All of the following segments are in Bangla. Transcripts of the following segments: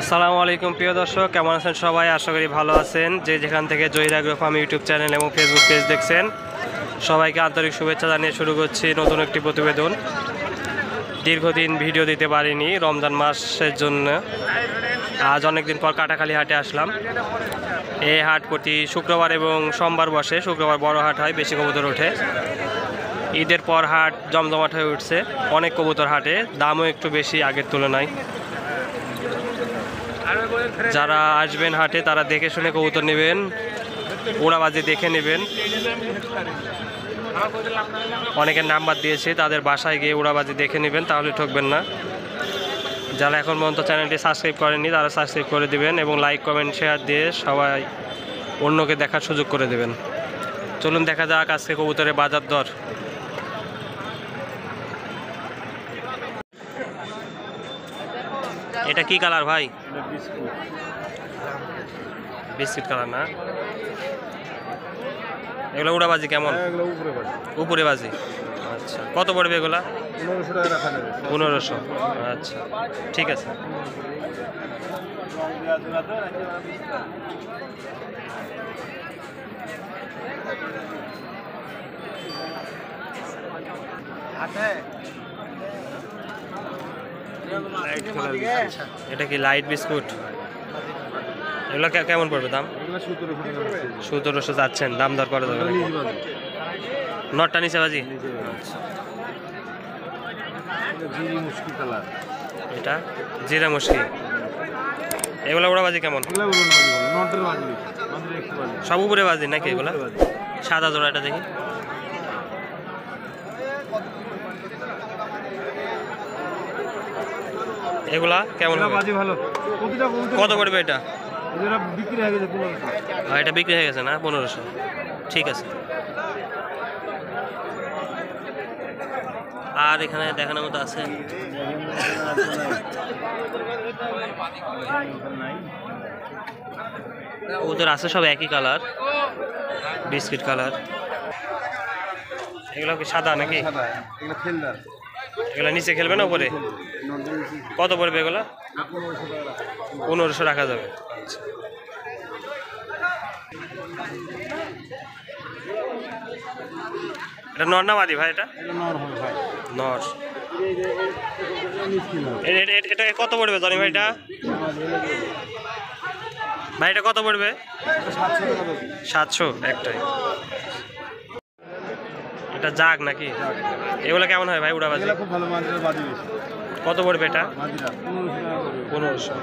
আসসালামু আলাইকুম প্রিয় দর্শক, কেমন আছেন সবাই? আশা করি ভালো আছেন। যে যেখান থেকে Zahir agro farm YouTube channel এবং ফেসবুক পেজ দেখছেন, সবাইকে আন্তরিক শুভেচ্ছা জানিয়ে শুরু করছি নতুন একটি প্রতিবেদন। দীর্ঘদিন ভিডিও দিতে পারিনি রমজান মাসের জন্য। আজ অনেকদিন পর কাটাখালী হাটে আসলাম। এই হাট প্রতি শুক্রবার এবং সোমবার বসে। শুক্রবার বড় হাট হয়, বেশি কবুতর ওঠে। ঈদের পর হাট জমজমাট হয়ে উঠছে, অনেক কবুতর হাটে, দামও একটু বেশি আগের তুলনায়। যারা আসবেন হাটে তারা দেখে শুনে কবুতর নেবেন, ওড়াবাজি দেখে নেবেন। অনেকের নাম্বার দিয়েছি, তাদের বাসায় গিয়ে ওড়াবাজি দেখে নেবেন, তাহলে ঠকবেন না। যারা এখন পর্যন্ত চ্যানেলটি সাবস্ক্রাইব করেননি তারা সাবস্ক্রাইব করে দিবেন এবং লাইক কমেন্ট শেয়ার দিয়ে সবাই অন্যকে দেখার সুযোগ করে দেবেন। চলুন দেখা যাক আজকে কবুতরের বাজার দর। এটা কি কালার ভাই? বিস্কিট কালার না? এগুলো উড়াবাজি কেমন? উপরে বাজি। আচ্ছা, কত পড়বে এগুলা? 1500 টাকা রাখা যাবে। 1500। আচ্ছা, ঠিক আছে। এটা কি লাইট বিস্কুট? এগুলো কেমন পড়বে দাম? 1700 যাচ্ছেন, দাম দর করে দেবেন। নটটা নিচে বাজি। আচ্ছা, এটা জিরা মুশকি। এগুলো উড়াবাজি কেমন? সব উপরে বাজি নাকি এগুলো? সাদা জোড়া এটা দেখি। এগুলা কেমন? কত পড়বে এটা? এটা বিক্রি হয়ে গেছে না? 1500। ঠিক আছে। আর এখানে দেখানোর মতো আছে? ওদের আছে সব একই কালার, বিস্কিট কালার। এগুলো কি সাদা নাকি? এগুলো নিচে খেলবে না উপরে? কত পড়বে এগুলো? 1500 রাখা যাবে। এটা নর না মাদি ভাই? এটা নর। এটা কত পড়বে জানি ভাই? এটা ভাই এটা কত পড়বে? 700 একটাই। এটা জাগ নাকি? এগুলো কেমন হয় ভাই উড়াবাজি? কত পড়বে এটা? 1500।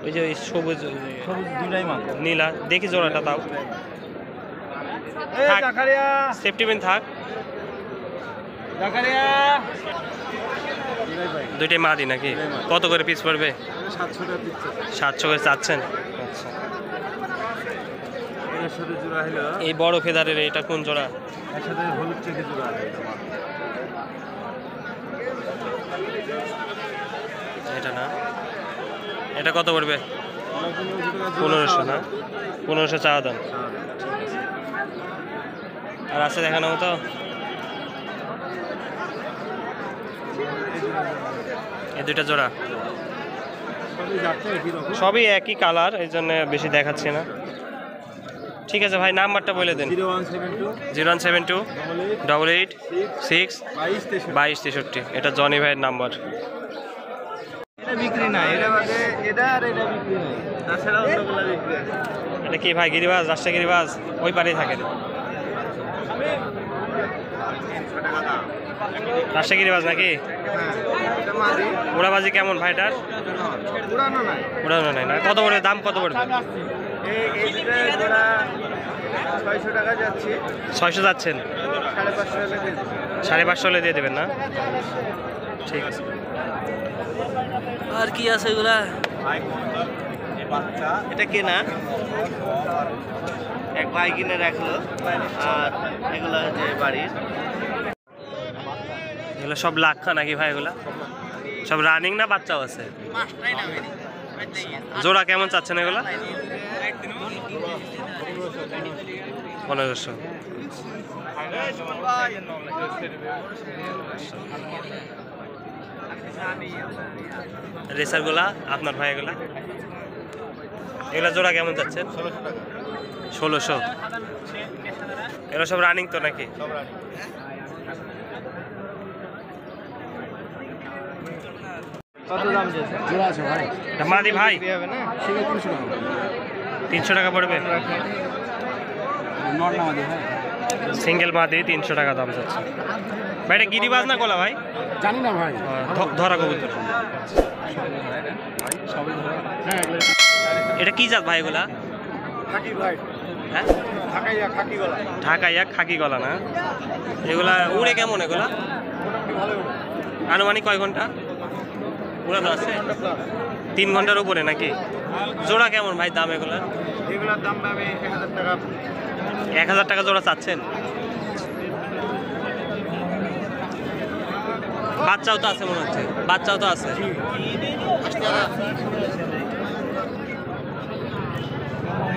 ওই যে সবুজ নীলা দেখি জোড়াটা তাও সেফটি পিন থাক। দুইটাই মাদি নাকি? কত করে পিস পড়বে? 700 করে চাচ্ছেন? আচ্ছা, এই বড় ফেদারের এটা কোন জোড়া? এটা না? এটা কত পড়বে? 1500 না? 1500 চাওয়া দাম। আর আছে দেখানো মতো? এই দুইটা জোড়া সবই একই কালার, এই জন্য বেশি দেখাচ্ছি না। ঠিক আছে ভাই, নাম্বারটা বলে দেন। 0172 88 6 22 63। এটা জনি ভাইয়ের নাম্বার। এটা কি ভাই গিরিবাজ? রাজশাহী গিরিবাজ ওই পারেই থাকে। রাজশাহী গিরিবাজ নাকি? উড়াবাজি কেমন ভাইটার? উড়ানো নাই না? কত পড়বে দাম? কত পড়বে? 600 যাচ্ছেন? 550 হলে দিয়ে দেবেন না? ঠিক আছে। আর কি আছে এগুলা? এটা কে না? এক ভাই কিনে রাখলো। আর এগুলা যে বাড়ির, এগুলো সব লাক্ষা নাকি ভাই? এগুলা সব রানিং না বাচ্চাও আছে? জোড়া কেমন চাচ্ছেন এগুলা? 1500। রেসারগুলা আপনার ভাই? এগুলা এগুলো জোড়া কেমন যাচ্ছেন? 1600। এগুলো সব রানিং তো নাকি? কত দাম দিয়েছে? জোড়া আছে ভাই। এটা মাদি ভাই? হবে না? সেটা 300 টাকা। 300 টাকা পড়বে। নর না মাদি ভাই? সিঙ্গেল মাদি 300 টাকা দাম যাচ্ছে। ভাই এটা গিরিবাজ না কোলা ভাই? জানি না ভাই। ধরা কবুতর। সবই ধরা। হ্যাঁ এটা কি জাত ভাই এগুলা? খাকি ভাই। হ্যাঁ ঢাকাইয়া খাকি গলা। ঢাকাইয়া খাকি গলা না? এগুলা উড়ে কেমন এগুলা? ভালো। আনুমানিক কয় ঘন্টা উড়ানো আছে? 3 ঘন্টার উপরে নাকি? জোড়া কেমন ভাই দাম এগুলা? এগুলোর দাম পাবে 1000 টাকা। 1000 টাকা জোড়া চাচ্ছেন? বাচ্চাও তো আছে মনে হচ্ছে, বাচ্চাও তো আছে।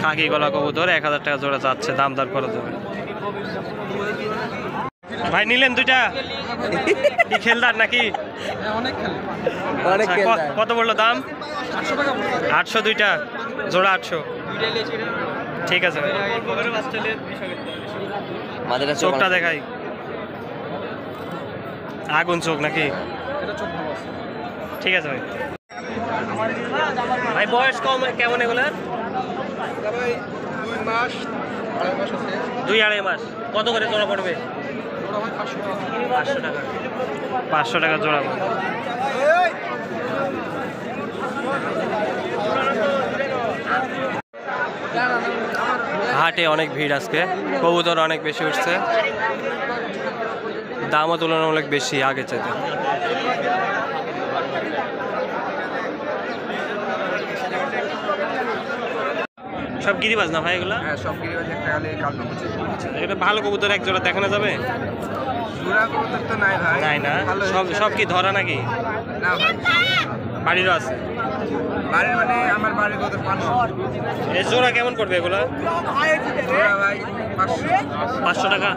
খাকি গলা কবুতর 1000 টাকা জোড়া চাচ্ছে, দাম দর করা যাবে। ভাই নিলেন দুইটা? কি খেলদার নাকি? অনেক খেলে। আচ্ছা, কত বললো দাম? 800 টাকা। 800 দুইটা জোড়া 800। ঠিক আছে ভাই, চোখটা দেখাই। আগুন চোখ নাকি? এটা চোখ ভালো আছে। ঠিক আছে ভাই। ভাই বয়স কম কেমন এগুলার? ভাই 2 মাস 2.5 মাস আছে। 2-2.5 মাস। কত করে জোড়া পড়বে? ওটা ভাই 500 টাকা। 500 টাকা। 500 টাকা জোড়া। হাটে অনেক ভিড় আজকে, কবুতর অনেক বেশি উঠছে, দামও তুলনামূলক বেশি আগে চাইতে। সব গিরিবাজ না ভাই এগুলা? হ্যাঁ সব গিরিবাজ একটা গালে কালো আছে। এটা ভালো কবুতর এক জোড়া দেখানো যাবে? জোড়া কবুতর তো নাই ভাই। নাই না? সব কি ধরা নাকি? না ভাই। বাড়িরও আছে? বাড়ির মানে আমার বাড়ির কত 500। এই জোড়া কেমন পড়বে এগুলা? জোড়া ভাই 500। 500 টাকা।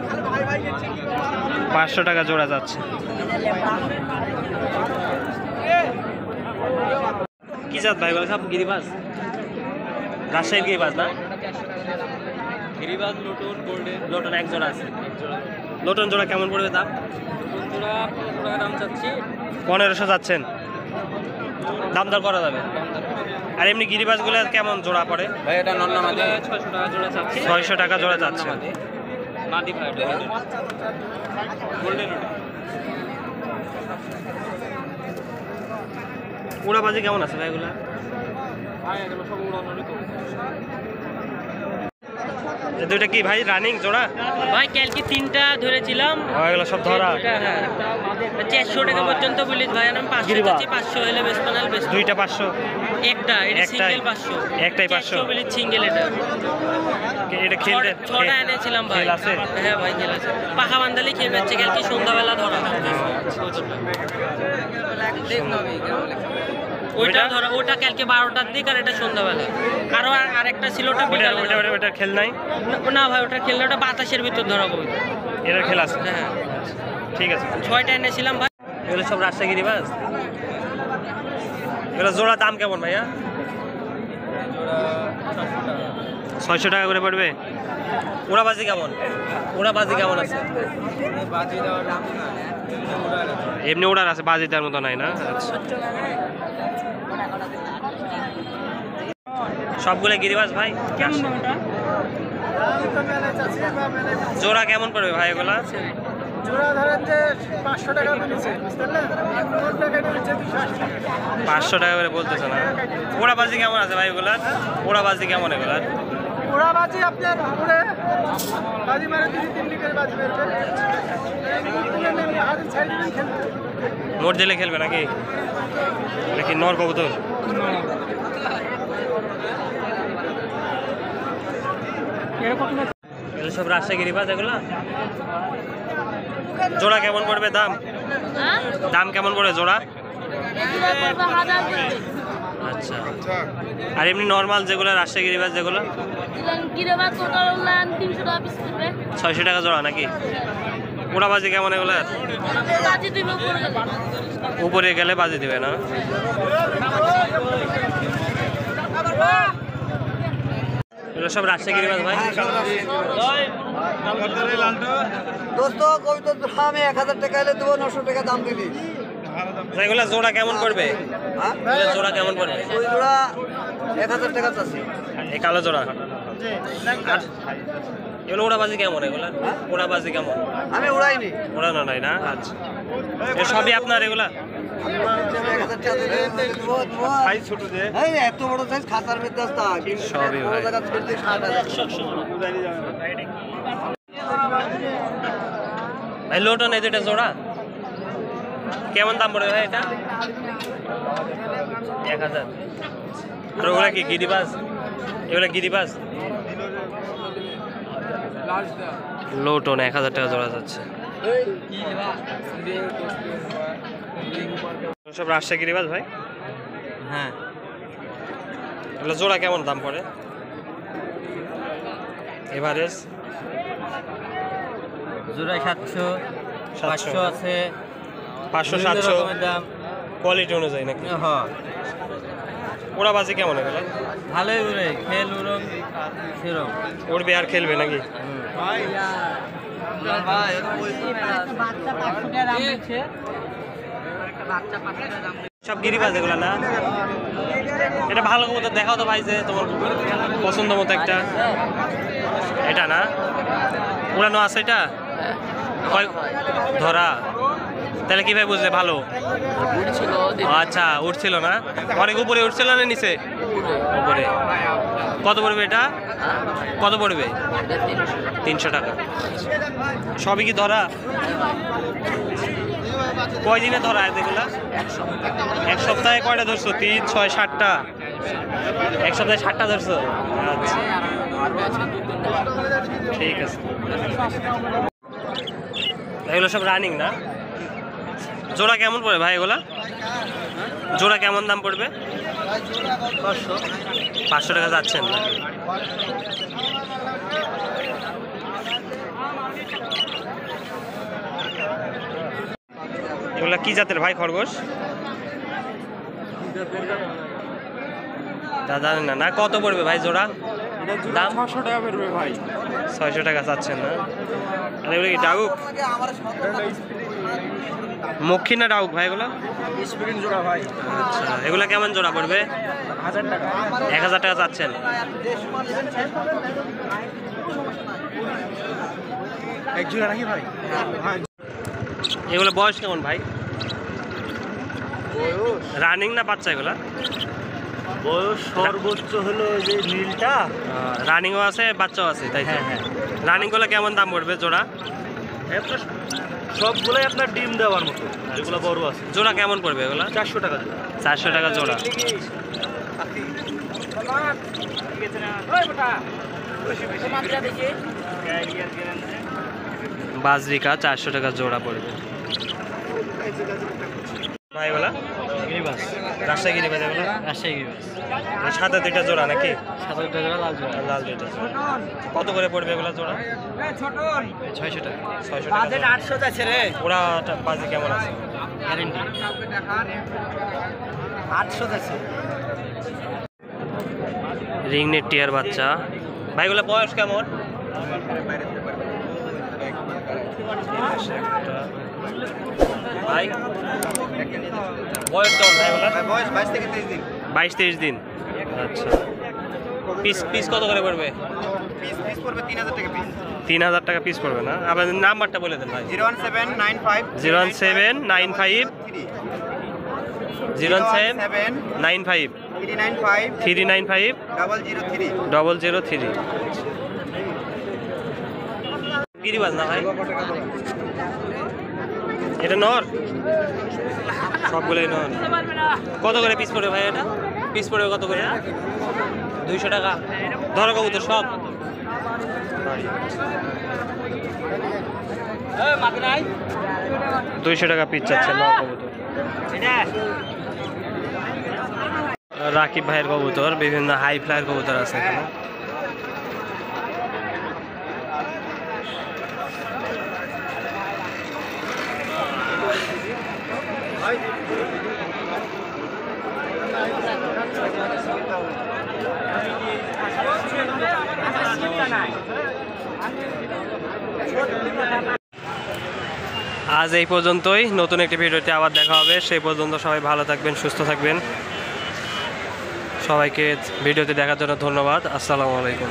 500 টাকা জোড়া যাচ্ছে। কি জাত ভাই বলে? সব গিরিবাজ? রাজশাহীর গিরিবাজ না? গিরিবাজ লটন গোল্ডেন লোটন এক জোড়া আছে। লোটন জোড়া কেমন পড়বে দাম? জোড়া 15 টাকা দাম চাচ্ছি। 1500 যাচ্ছেন, দাম দর করা যাবে। আর এমনি গিরিবাজগুলো কেমন জোড়া পড়ে? ভাই এটা নন্না মাদি 600 টাকা জোড়া চাচ্ছি। 600 টাকা জোড়া যাচ্ছে। মাদি ভাই গোল্ডেন উড়াবাজি কেমন আছে ভাই এগুলা? ভাই এগুলো সব উড়ানোরই তো। এই দুইটা কি ভাই রানিং জোড়া? ভাই কালকে 3টা ধরেছিলাম। এগুলো সব ধরা? হ্যাঁ 400 টাকা পর্যন্ত বলিস ভাই, আমি 500 চাচ্ছি। 500 হলে বেশ বানাল বেশ। দুইটা 500? একটা এটা সিঙ্গেল 500। একটাই 500 বলিস সিঙ্গেল এটা। এটা খেলতে 6টা এনেছিলাম ভাই। খেল আছে? হ্যাঁ ভাই খেল আছে। পাখা বান্ধালি খেল যাচ্ছে কালকে সন্ধ্যাবেলা ধরা। ওইটা ধরা, ওটা কালকে 12টার দিক, আর এটা সন্ধ্যাবেলা। আরো আরেকটা ছিল, ওটা বিকালে। ওটার খেল নাই? না ভাই ওটা খেললে ওটা বাতাসের ভিতর ধরা কবি। এটার খেল আছে? হ্যাঁ ঠিক আছে। 6টা এনেছিলাম ভাই। এগুলো সব রাজশাহী গিরিবাজ? এগুলো জোড়া দাম কেমন ভাইয়া? 600 টাকা করে পড়বে। উড়াবাজি কেমন? উড়াবাজি কেমন আছে? বাজি দেওয়ার দাম না। এমনি উড়ার আছে, বাজি দেওয়ার মতো নাই না? আচ্ছা। সবগুলো গিরিবাজ ভাই? কেমন দাম এটা? জোড়া কেমন পড়বে ভাই এগুলা? জোড়া ধরেন যে 500 টাকা বলেছে, বুঝতে পারলেন? 500 টাকা করে বলতেছে না? উড়াবাজি কেমন আছে ভাই এগুলার? উড়াবাজি কেমন এগুলার? ওরা বাজি আপনার উপরে বাজি মারে 2-3 দিকের বাজি বেরবে। নোট জেলে খেলবে নাকি? নাকি নর কবুতর? এগুলো সব রাজশাহী গিরিবাজ এগুলা? জোড়া কেমন পড়বে দাম? দাম কেমন পড়বে জোড়া? আচ্ছা। আর এমনি নর্মাল যেগুলো রাজশাহী গিরিবাজ যেগুলো? 600 টাকা জোড়া নাকি? উড়াবাজি কেমন এগুলো? উপরে গেলে বাজি দিবে না? এগুলো সব রাজশাহী গিরিবাজ ভাই। দোস্ত কবিতার দাম 1000 টাকা এলে দেবো, 900 টাকা দাম দিবি। এগুলো জোড়া কেমন পড়বে? হ্যাঁ এগুলো জোড়া কেমন পড়বে? ওই জোড়া 1000 টাকা চাচ্ছি। এই কালো জোড়া। আর এগুলো ওড়াবাজি কেমন? এগুলো ওড়াবাজি কেমন? আমি উড়াইনি। ওড়ানো নাই না? আচ্ছা, এ সবই আপনার এগুলা? 1000 টাকা দিলে দেবো। সাইজ ছোট যে এই এত বড় সাইজ খাতার মধ্যে আসতা সবই বড় ভাই। জায়গা ছেড়ে 60,000 ভাই লোটন এই যেটা জোড়া কেমন দাম পড়বে ভাই এটা? 1000। আর ওগুলা কি গিরিবাজ? এগুলা গিরিবাজ? লোটন 1000 টাকা জোড়া যাচ্ছে। সব রাজশাহী গিরিবাজ ভাই। হ্যাঁ এগুলো জোড়া কেমন দাম পড়ে? এভারেজ জোড়ায় 700 500 আছে, 500 বিভিন্ন 700 রকমের দাম। কোয়ালিটি অনুযায়ী নাকি? হ্যাঁ ওড়াবাজি কেমন এগুলো? ভালোই উড়ে, খেল উড়ং সেরম। উড়বে আর খেলবে নাকি? সব গিরিবাজ এগুলো না? এটা ভালো কবুতর দেখাও তো ভাই, যে তোমার পছন্দ মতো একটা। এটা না উড়ানো আছে এটা? কয়- ধরা? তাহলে কিভাবে বুঝলে ভালো? ও আচ্ছা, উঠছিল না? অনেক উপরে উঠছিল না নিচে? উপরে। কত পড়বে এটা? কত পড়বে? 300 টাকা। সবই কি ধরা? কয়দিনে ধরা এগুলা? এক সপ্তাহে কয়টা ধরছো? 3, 6, 7টা? এক সপ্তাহে 7টা ধরছো? আচ্ছা ঠিক আছে। এগুলো সব রানিং না? জোড়া কেমন পড়বে ভাই এগুলা? জোড়া কেমন দাম পড়বে? 500 টাকা যাচ্ছেন না? এগুলা কি জাতের ভাই খরগোশ? তা জানেন না? না কত পড়বে ভাই জোড়া দাম? 600 টাকা পড়বে ভাই। 600 টাকা চাচ্ছেন না? আর এগুলো কি ডাউক? মক্ষী না ডাউক ভাই এগুলো? স্প্রিং জোড়া ভাই। আচ্ছা, এগুলা কেমন জোড়া পড়বে? 1000 টাকা। 1000 টাকা চাচ্ছেন? এক জোড়া নাকি ভাই? এগুলো বয়স কেমন ভাই? রানিং না বাচ্চা এগুলা? বয়স সর্বোচ্চ হলো যে নীলটা। রানিংও আছে বাচ্চাও আছে তাই তো? হ্যাঁ হ্যাঁ। রানিং গুলো কেমন দাম পড়বে জোড়া? সবগুলোই আপনার ডিম দেওয়ার মতো, যেগুলো বড় আছে। জোড়া কেমন পড়বে এগুলা? 400 টাকা জোড়া। 400 টাকা জোড়া। বাজরিকা 400 টাকা জোড়া পড়বে ভাই এগুলা? গিরিবাজ, রাজশাহী গিরিবাজ এগুলো? রাজশাহী গিরিবাজ। এই সাদা দুইটা জোড়া নাকি? 700 টাকা জোড়া, লাল জোড়া আর লাল দুইটা। কত করে পড়বে এগুলা জোড়া? 600 টাকা। 600 টাকা। 800 যাচ্ছে রে। ওরা বাজি কেমন আছে? গ্যারেন্টি। 800 যাচ্ছে। রিংনেট টিয়ার বাচ্চা ভাই, এগুলা বয়স কেমন? ভাই বয়স কেমন ভাই এগুলা? বয়স 22 থেকে 23 দিন। 22-23 দিন। আচ্ছা, পিস পিস কত করে পড়বে? পিস পড়বে 3000 টাকা পিস। 3000 টাকা পিস পড়বে না? আপনাদের নাম্বারটা বলে দেন ভাই। 01795 01795 01795 395 003 গিরিবাজ না ভাই? এটা নর? সবগুলোই নর। কত করে পিস পড়বে ভাই এটা? পিস পড়বে কত করে? 200 টাকা। ধরো কবুতর সব 200 টাকা পিস চাচ্ছে নর কবুতর। রাকিব ভাইয়ের কবুতর, বিভিন্ন হাই ফ্লাইয়ের কবুতর আছে এখানে। আজ এই পর্যন্তই, নতুন একটি ভিডিওতে আবার দেখা হবে। সেই পর্যন্ত সবাই ভালো থাকবেন, সুস্থ থাকবেন। সবাইকে ভিডিওতে দেখার জন্য ধন্যবাদ। আসসালামু আলাইকুম।